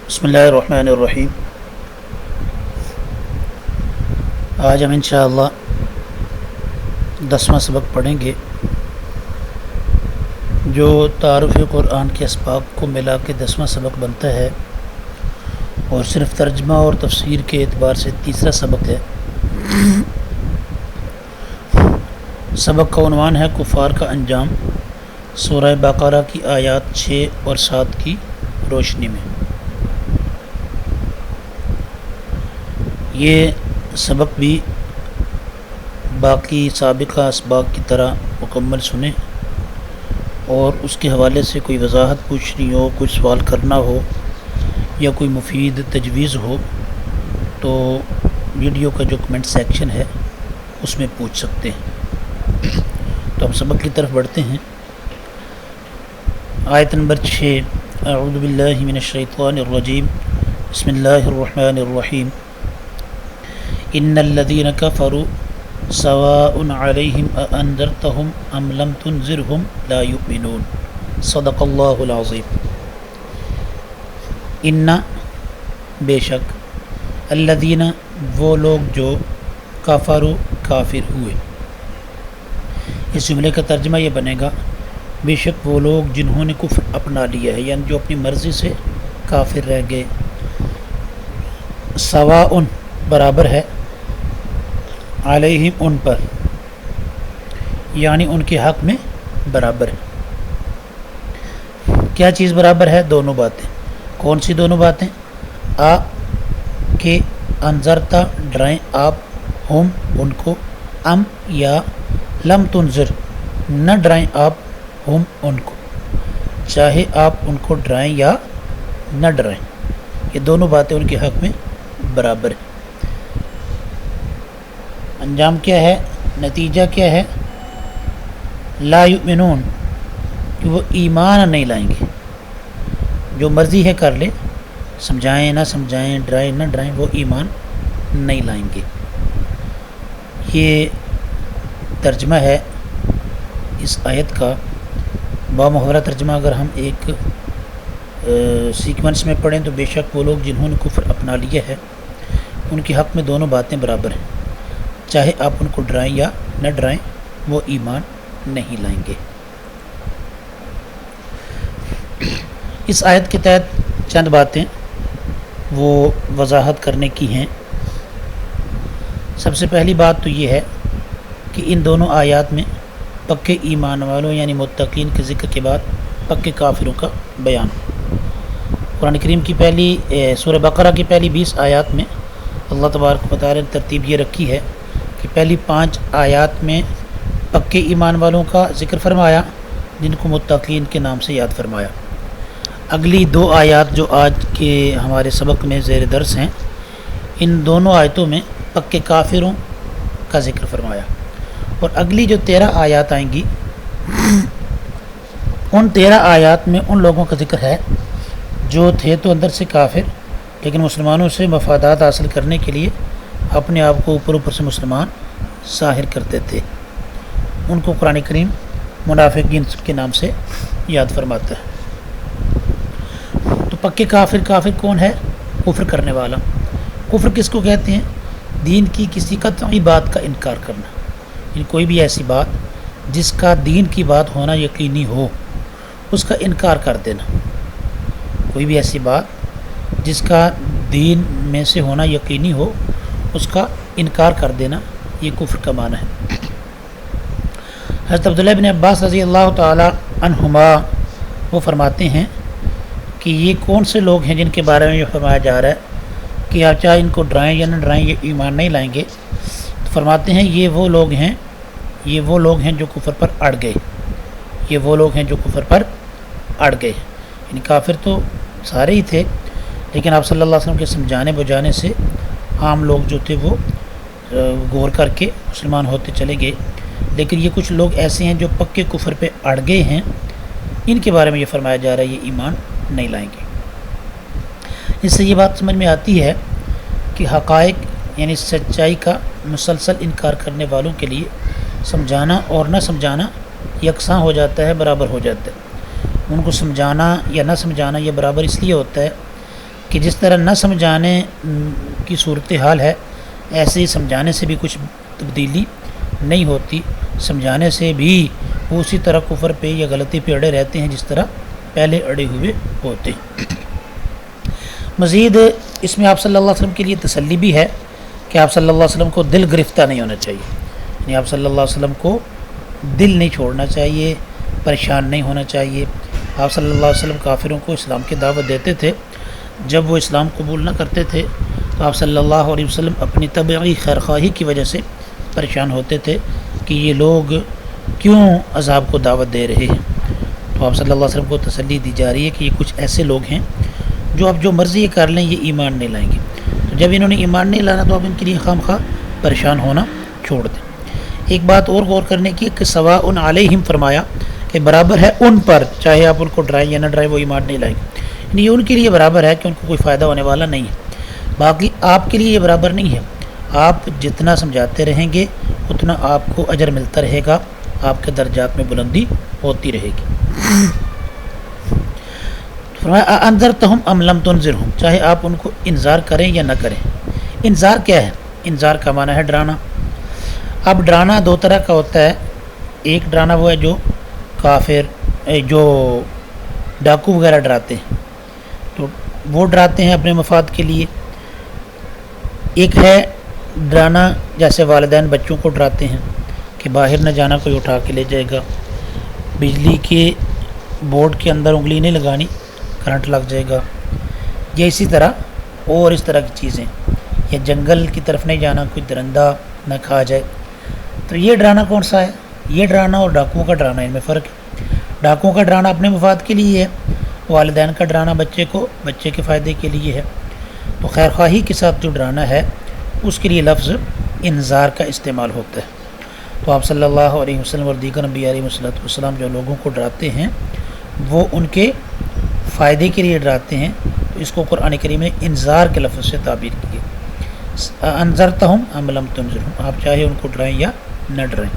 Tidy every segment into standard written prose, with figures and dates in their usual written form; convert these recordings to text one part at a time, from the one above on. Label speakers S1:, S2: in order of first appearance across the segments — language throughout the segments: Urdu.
S1: بسم اللہ الرحمن الرحیم۔ آج ہم انشاءاللہ 10واں سبق پڑھیں گے جو تعارف قرآن کے اسباق کو ملا کے 10واں سبق بنتا ہے اور صرف ترجمہ اور تفسیر کے اعتبار سے تیسرا سبق ہے۔ سبق کا عنوان ہے کفار کا انجام، سورہ بقرہ کی آیات 6 اور 7 کی روشنی میں۔ یہ سبق بھی باقی سابقہ اسباق کی طرح مکمل سنیں اور اس کے حوالے سے کوئی وضاحت پوچھنی ہو، کوئی سوال کرنا ہو یا کوئی مفید تجویز ہو تو ویڈیو کا جو کمنٹ سیکشن ہے اس میں پوچھ سکتے ہیں۔ تو ہم سبق کی طرف بڑھتے ہیں۔ آیت نمبر 6، اعوذ باللہ من الشیطان الرجیم، بسم اللہ الرحمن الرحیم۔ ان الذين كفروا سواء عليهم أأنذرتهم ام لم تنذرهم لا يؤمنون، صدق اللہ العظیم۔ ان بے شک، الذین وہ لوگ جو، کفروا کافر ہوئے۔ اس جملے کا ترجمہ یہ بنے گا بے شک وہ لوگ جنہوں نے کفر اپنا لیا ہے، یعنی جو اپنی مرضی سے کافر رہ گئے۔ سواء برابر ہے، علیہم ان پر، یعنی ان کے حق میں برابر ہے۔ کیا چیز برابر ہے؟ دونوں باتیں۔ کون سی دونوں باتیں؟ کہ انذرتا ڈرائیں آپ، ہم ان کو، ام یا لم تنذر نہ ڈرائیں آپ ہم ان کو، چاہے آپ ان کو ڈرائیں یا نہ ڈرائیں، یہ دونوں باتیں ان کے حق میں برابر ہیں۔ انجام کیا ہے؟ نتیجہ کیا ہے؟ لا یؤمنون، کہ وہ ایمان نہیں لائیں گے۔ جو مرضی ہے کر لے، سمجھائیں نہ سمجھائیں، ڈرائیں نہ ڈرائیں، وہ ایمان نہیں لائیں گے۔ یہ ترجمہ ہے اس آیت کا۔ بامحاورہ ترجمہ اگر ہم ایک سیکوینس میں پڑھیں تو بے شک وہ لوگ جنہوں نے کفر اپنا لیا ہے ان کے حق میں دونوں باتیں برابر ہیں، چاہے آپ ان کو ڈرائیں یا نہ ڈرائیں، وہ ایمان نہیں لائیں گے۔ اس آیت کے تحت چند باتیں وہ وضاحت کرنے کی ہیں۔ سب سے پہلی بات تو یہ ہے کہ ان دونوں آیات میں پکے ایمان والوں یعنی متقین کے ذکر کے بعد پکے کافروں کا بیان۔ قرآن کریم کی پہلی سورہ بقرہ کی پہلی 20 آیات میں اللہ تبارک و تعالی نے ترتیب یہ رکھی ہے کہ پہلی 5 آیات میں پکے ایمان والوں کا ذکر فرمایا جن کو متقین کے نام سے یاد فرمایا۔ اگلی 2 آیات جو آج کے ہمارے سبق میں زیر درس ہیں، ان دونوں آیتوں میں پکے کافروں کا ذکر فرمایا، اور اگلی جو 13 آیات آئیں گی ان 13 آیات میں ان لوگوں کا ذکر ہے جو تھے تو اندر سے کافر لیکن مسلمانوں سے مفادات حاصل کرنے کے لیے اپنے آپ کو اوپر سے مسلمان ظاہر کرتے تھے۔ ان کو قرآن کریم منافقین کے نام سے یاد فرماتا ہے۔ تو پکے کافر کون ہے؟ کفر کرنے والا۔ کفر کس کو کہتے ہیں؟ دین کی کسی قطعی بات کا انکار کرنا، یعنی کوئی بھی ایسی بات جس کا دین کی بات ہونا یقینی ہو اس کا انکار کر دینا۔ کوئی بھی ایسی بات جس کا دین میں سے ہونا یقینی ہو اس کا انکار کر دینا، یہ کفر کا معنی ہے۔ حضرت عبداللہ بن عباس رضی اللہ تعالی عنہما وہ فرماتے ہیں کہ یہ کون سے لوگ ہیں جن کے بارے میں یہ فرمایا جا رہا ہے کہ آپ چاہے ان کو ڈرائیں یا نہ ڈرائیں یہ ایمان نہیں لائیں گے، تو فرماتے ہیں یہ وہ لوگ ہیں جو کفر پر اڑ گئے، یہ وہ لوگ ہیں جو کفر پر اڑ گئے۔ یعنی کافر تو سارے ہی تھے لیکن آپ صلی اللہ علیہ وسلم کے سمجھانے بجانے سے عام لوگ جو تھے وہ غور کر کے مسلمان ہوتے چلے گئے، لیکن یہ کچھ لوگ ایسے ہیں جو پکے کفر پہ اڑ گئے ہیں، ان کے بارے میں یہ فرمایا جا رہا ہے یہ ایمان نہیں لائیں گے۔ اس سے یہ بات سمجھ میں آتی ہے کہ حقائق یعنی سچائی کا مسلسل انکار کرنے والوں کے لیے سمجھانا اور نہ سمجھانا یکساں ہو جاتا ہے، برابر ہو جاتا ہے۔ ان کو سمجھانا یا نہ سمجھانا یہ برابر اس لیے ہوتا ہے کہ جس طرح نہ سمجھانے کی صورتحال ہے ایسے ہی سمجھانے سے بھی کچھ تبدیلی نہیں ہوتی، سمجھانے سے بھی وہ اسی طرح کفر پہ یا غلطی پہ اڑے رہتے ہیں جس طرح پہلے اڑے ہوئے ہوتے ہیں۔ مزید اس میں آپ صلی اللہ علیہ وسلم کے لیے تسلی بھی ہے کہ آپ صلی اللہ علیہ وسلم کو دل گرفتہ نہیں ہونا چاہیے، یعنی آپ صلی اللہ علیہ وسلم کو دل نہیں چھوڑنا چاہیے، پریشان نہیں ہونا چاہیے۔ آپ صلی اللہ علیہ وسلم کافروں کو اسلام کی دعوت دیتے تھے، جب وہ اسلام قبول نہ کرتے تھے تو آپ صلی اللہ علیہ وسلم اپنی طبعی خیرخواہی کی وجہ سے پریشان ہوتے تھے کہ یہ لوگ کیوں عذاب کو دعوت دے رہے ہیں۔ تو آپ صلی اللہ علیہ وسلم کو تسلی دی جا رہی ہے کہ یہ کچھ ایسے لوگ ہیں جو اب جو مرضی کر لیں یہ ایمان نہیں لائیں گے، تو جب انہوں نے ایمان نہیں لانا تو آپ ان کے لیے خام خواہ پریشان ہونا چھوڑ دیں۔ ایک بات اور غور کرنے کی کہ سواء علیہم فرمایا کہ برابر ہے ان پر، چاہے آپ ان کو ڈرائیں یا نہ ڈرائیں وہ ایمان نہیں لائیں گے، یعنی یہ ان کے لیے برابر ہے کہ ان کو کوئی فائدہ ہونے والا نہیں ہے۔ باقی آپ کے لیے یہ برابر نہیں ہے، آپ جتنا سمجھاتے رہیں گے اتنا آپ کو اجر ملتا رہے گا، آپ کے درجات میں بلندی ہوتی رہے گی۔ فرمایا انذرتہم ام لم تنذرہم، چاہے آپ ان کو انذار کریں یا نہ کریں۔ انذار کیا ہے؟ انذار کا معنی ہے ڈرانا۔ اب ڈرانا دو طرح کا ہوتا ہے، ایک ڈرانا وہ ہے جو کافر جو ڈاکو وغیرہ ڈراتے ہیں تو وہ ڈراتے ہیں اپنے مفاد کے لیے، ایک ہے ڈرانا جیسے والدین بچوں کو ڈراتے ہیں کہ باہر نہ جانا کوئی اٹھا کے لے جائے گا، بجلی کے بورڈ کے اندر انگلی نہیں لگانی کرنٹ لگ جائے گا، یا اسی طرح اور اس طرح کی چیزیں، یا جنگل کی طرف نہیں جانا کوئی درندہ نہ کھا جائے۔ تو یہ ڈرانا کون سا ہے؟ یہ ڈرانا اور ڈاکوؤں کا ڈرانا ان میں فرق ہے۔ ڈاکوؤں کا ڈرانا اپنے مفاد کے لیے ہے، والدین کا ڈرانا بچے کے فائدے کے لیے ہے۔ تو خیر خواہی کے ساتھ جو ڈرانا ہے اس کے لیے لفظ انذار کا استعمال ہوتا ہے۔ تو آپ صلی اللہ علیہ وسلم اور دیگر انبیاء علیہ السلام جو لوگوں کو ڈراتے ہیں وہ ان کے فائدے کے لیے ڈراتے ہیں، تو اس کو قرآن کریم نے انذار کے لفظ سے تعبیر کی ہے۔ انذرتہم ام لم تنذرہم، آپ چاہے ان کو ڈرائیں یا نہ ڈرائیں۔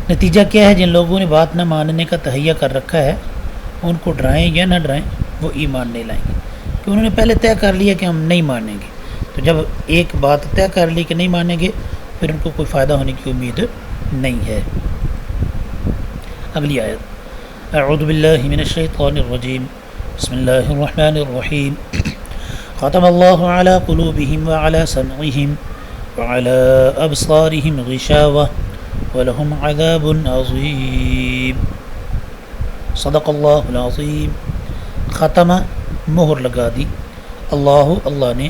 S1: نتیجہ کیا ہے؟ جن لوگوں نے بات نہ ماننے کا تہیہ کر رکھا ہے ان کو ڈرائیں یا نہ ڈرائیں وہ ایمان نہیں لائیں گے، کہ انہوں نے پہلے طے کر لیا کہ ہم نہیں مانیں گے، تو جب ایک بات طے کر لی کہ نہیں مانیں گے پھر ان کو کوئی فائدہ ہونے کی امید نہیں ہے۔ اگلی آیت، اعوذ باللہ من الشیطان الرجیم، بسم اللہ الرحمن الرحیم، ختم اللہ علی قلوبہم وعلی سمعہم وعلی ابصارہم غشاوہ ولہم عذاب عظیم، صدق اللہ العظیم۔ ختم مہر لگا دی، اللہ نے،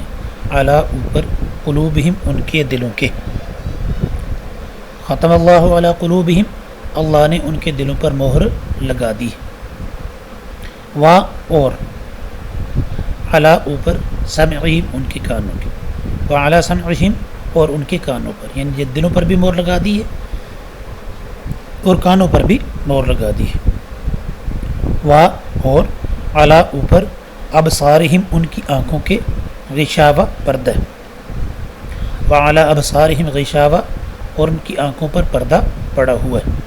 S1: علی اوپر، قلوبہم ان کے دلوں کے، ختم اللہ علی قلوبہم اللہ نے ان کے دلوں پر مہر لگا دی، اور علی اوپر، سمعہم ان کے کانوں کے، وعلی سمعہم اور ان کے کانوں پر، یعنی یہ دلوں پر بھی مہر لگا دی ہے اور کانوں پر بھی مہر لگا دی ہے، اور علی اوپر، ابصارہم ان کی آنکھوں کے، غشاوہ پردہ، وعلی ابصارہم غشاوہ اور ان کی آنکھوں پر پردہ پڑا ہوا ہے،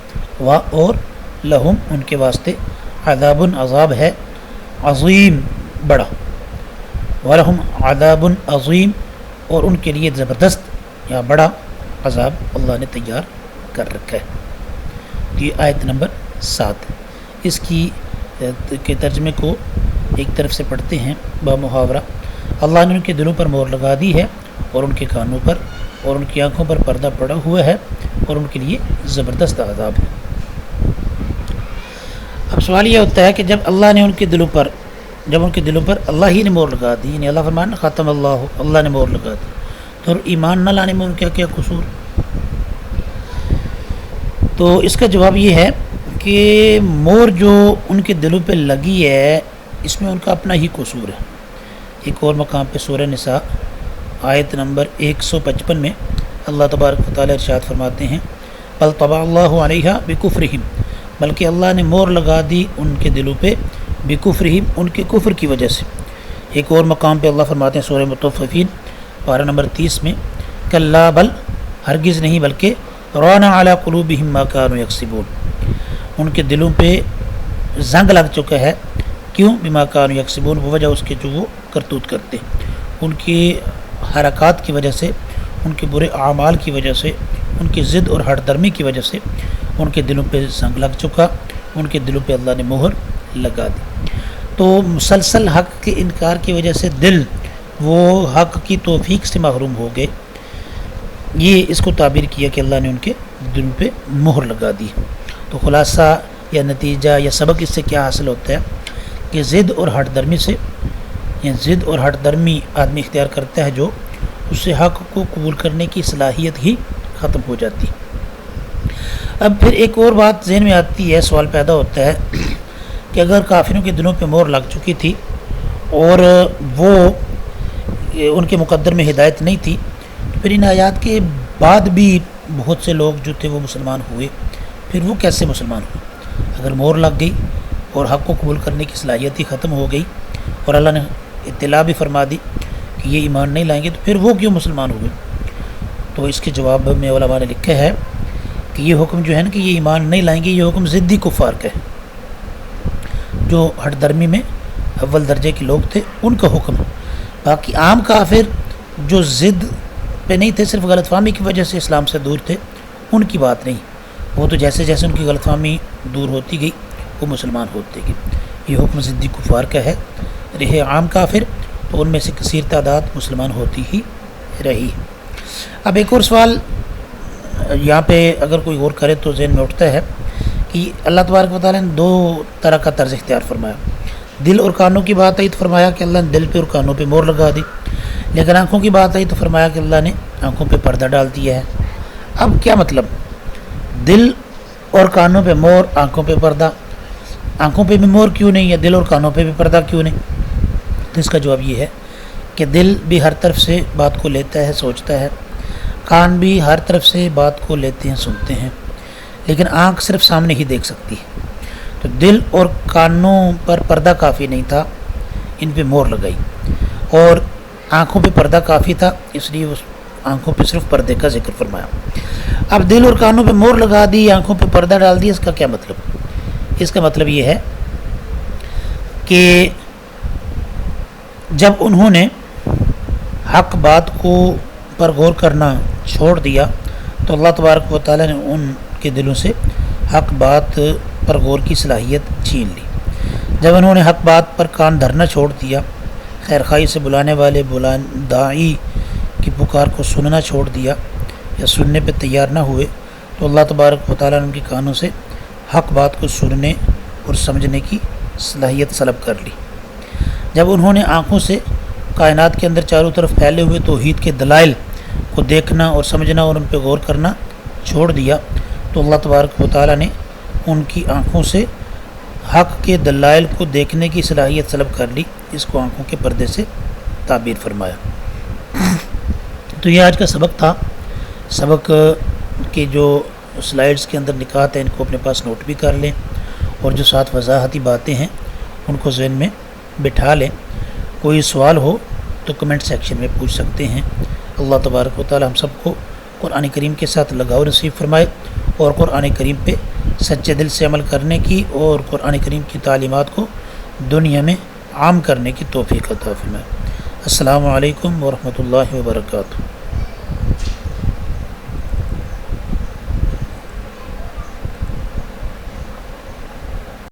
S1: اور لہم ان کے واسطے، عذاب عذاب ہے، عظیم بڑا، ولہم عذاب عظیم اور ان کے لیے زبردست یا بڑا عذاب اللہ نے تیار کر رکھا ہے۔ یہ آیت نمبر 7، اس کے ترجمے کو ایک طرف سے پڑھتے ہیں با محاورہ۔ اللہ نے ان کے دلوں پر مہر لگا دی ہے اور ان کے کانوں پر اور ان کی آنکھوں پر پردہ پڑا ہوا ہے اور ان کے لیے زبردست عذاب ہے۔ اب سوال یہ ہوتا ہے کہ جب اللہ نے ان کے دلوں پر اللہ ہی نے مہر لگا دی، یعنی اللہ فرمانا ختم اللہ نے مہر لگا دی، تو ایمان نہ لانے میں ان کا کیا قصور؟ تو اس کا جواب یہ ہے کہ مہر جو ان کے دلوں پہ لگی ہے اس میں ان کا اپنا ہی قصور ہے۔ ایک اور مقام پہ سورہ نساء آیت نمبر 155 میں اللہ تبارک و تعالیٰ ارشاد فرماتے ہیں، بل طبع اللہ علیہا بکفرہم، بلکہ اللہ نے مہر لگا دی ان کے دلوں پہ، بکفرہم ان کے کفر کی وجہ سے۔ ایک اور مقام پہ اللہ فرماتے ہیں سورہ مطففین پارہ نمبر 30 میں، کلا بل ہرگز نہیں بلکہ، ران علی قلوبہم ما کانوا یکسبون، ان کے دلوں پہ زنگ لگ چکا ہے کیوں؟ بما کانوا یکسبون، وہ وجہ اس کے جو وہ کرتوت کرتے، ان کی حرکات کی وجہ سے، ان کے برے اعمال کی وجہ سے، ان کی ضد اور ہٹ درمی کی وجہ سے ان کے دلوں پہ زنگ لگ چکا، ان کے دلوں پہ اللہ نے مہر لگا دی۔ تو مسلسل حق کے انکار کی وجہ سے دل وہ حق کی توفیق سے محروم ہو گئے، یہ اس کو تعبیر کیا کہ اللہ نے ان کے دلوں پہ مہر لگا دی۔ تو خلاصہ یا نتیجہ یا سبق اس سے کیا حاصل ہوتا ہے کہ ضد اور ہٹ درمی سے، یا ضد اور ہٹ درمی آدمی اختیار کرتا ہے جو، اس سے حق کو قبول کرنے کی صلاحیت ہی ختم ہو جاتی۔ اب پھر ایک اور بات ذہن میں آتی ہے، سوال پیدا ہوتا ہے کہ اگر کافروں کے دلوں پہ مہر لگ چکی تھی اور وہ ان کے مقدر میں ہدایت نہیں تھی، تو پھر ان آیات کے بعد بھی بہت سے لوگ جو تھے وہ مسلمان ہوئے، پھر وہ کیسے مسلمان ہوئے؟ اگر مہر لگ گئی اور حق کو قبول کرنے کی صلاحیت ہی ختم ہو گئی اور اللہ نے اطلاع بھی فرما دی کہ یہ ایمان نہیں لائیں گے، تو پھر وہ کیوں مسلمان ہوئے؟ تو اس کے جواب میں علماء نے لکھا ہے کہ یہ حکم جو ہے نا کہ یہ ایمان نہیں لائیں گے، یہ حکم ضدی کفار کا ہے، جو ہٹ درمی میں اول درجے کے لوگ تھے ان کا حکم ہے۔ باقی عام کافر جو ضد پہ نہیں تھے، صرف غلط فہمی کی وجہ سے اسلام سے دور تھے، ان کی بات نہیں، وہ تو جیسے جیسے ان کی غلط فہمی دور ہوتی گئی وہ مسلمان ہوتے گئے۔ یہ حکم ضدی کفار کا ہے، رہے عام کافر تو ان میں سے کثیر تعداد مسلمان ہوتی ہی رہی۔ اب ایک اور سوال یہاں پہ اگر کوئی غور کرے تو ذہن میں اٹھتا ہے کہ اللہ تبارک و تعالیٰ نے دو طرح کا طرز اختیار فرمایا۔ دل اور کانوں کی بات آئی تو فرمایا کہ اللہ نے دل پہ اور کانوں پہ مہر لگا دی، لیکن آنکھوں کی بات آئی تو فرمایا کہ اللہ نے آنکھوں پہ پردہ ڈال دیا ہے۔ اب کیا مطلب؟ دل اور کانوں پہ مہر، آنکھوں پہ پردہ، آنکھوں پہ بھی مہر کیوں نہیں یا دل اور کانوں پہ بھی پردہ کیوں نہیں؟ تو اس کا جواب یہ ہے کہ دل بھی ہر طرف سے بات کو لیتا ہے، سوچتا ہے، کان بھی ہر طرف سے بات کو لیتے ہیں، سنتے ہیں، لیکن آنکھ صرف سامنے ہی دیکھ سکتی ہے۔ تو دل اور کانوں پر پردہ کافی نہیں تھا، ان پہ مہر لگائی، اور آنکھوں پہ پردہ کافی تھا، اس لیے اس آنکھوں پہ صرف پردے کا ذکر فرمایا۔ اب دل اور کانوں پہ مہر لگا دی، آنکھوں پہ پردہ ڈال دیا، اس کا کیا مطلب؟ اس کا مطلب یہ ہے کہ جب انہوں نے حق بات کو پر غور کرنا چھوڑ دیا تو اللہ تبارک و تعالیٰ نے ان کے دلوں سے حق بات پر غور کی صلاحیت چھین لی۔ جب انہوں نے حق بات پر کان دھرنا چھوڑ دیا، خیر خواہی سے بلانے والے داعی کی پکار کو سننا چھوڑ دیا یا سننے پہ تیار نہ ہوئے، تو اللہ تبارک و تعالیٰ نے ان کے کانوں سے حق بات کو سننے اور سمجھنے کی صلاحیت سلب کر لی۔ جب انہوں نے آنکھوں سے کائنات کے اندر چاروں طرف پھیلے ہوئے توحید کے دلائل کو دیکھنا اور سمجھنا اور ان پہ غور کرنا چھوڑ دیا، تو اللہ تبارک و تعالیٰ نے ان کی آنکھوں سے حق کے دلائل کو دیکھنے کی صلاحیت سلب کر لی، اس کو آنکھوں کے پردے سے تعبیر فرمایا۔ تو یہ آج کا سبق تھا۔ سبق کے جو سلائیڈز کے اندر نکات ہیں ان کو اپنے پاس نوٹ بھی کر لیں، اور جو ساتھ وضاحتی باتیں ہیں ان کو ذہن میں بٹھا لیں۔ کوئی سوال ہو تو کمنٹ سیکشن میں پوچھ سکتے ہیں۔ اللہ تبارک و تعالی ہم سب کو قرآن کریم کے ساتھ لگاؤ نصیب فرمائے، اور قرآن کریم پہ سچے دل سے عمل کرنے کی اور قرآن کریم کی تعلیمات کو دنیا میں عام کرنے کی توفیق عطا فرمائے۔ السلام علیکم ورحمۃ اللہ وبرکاتہ۔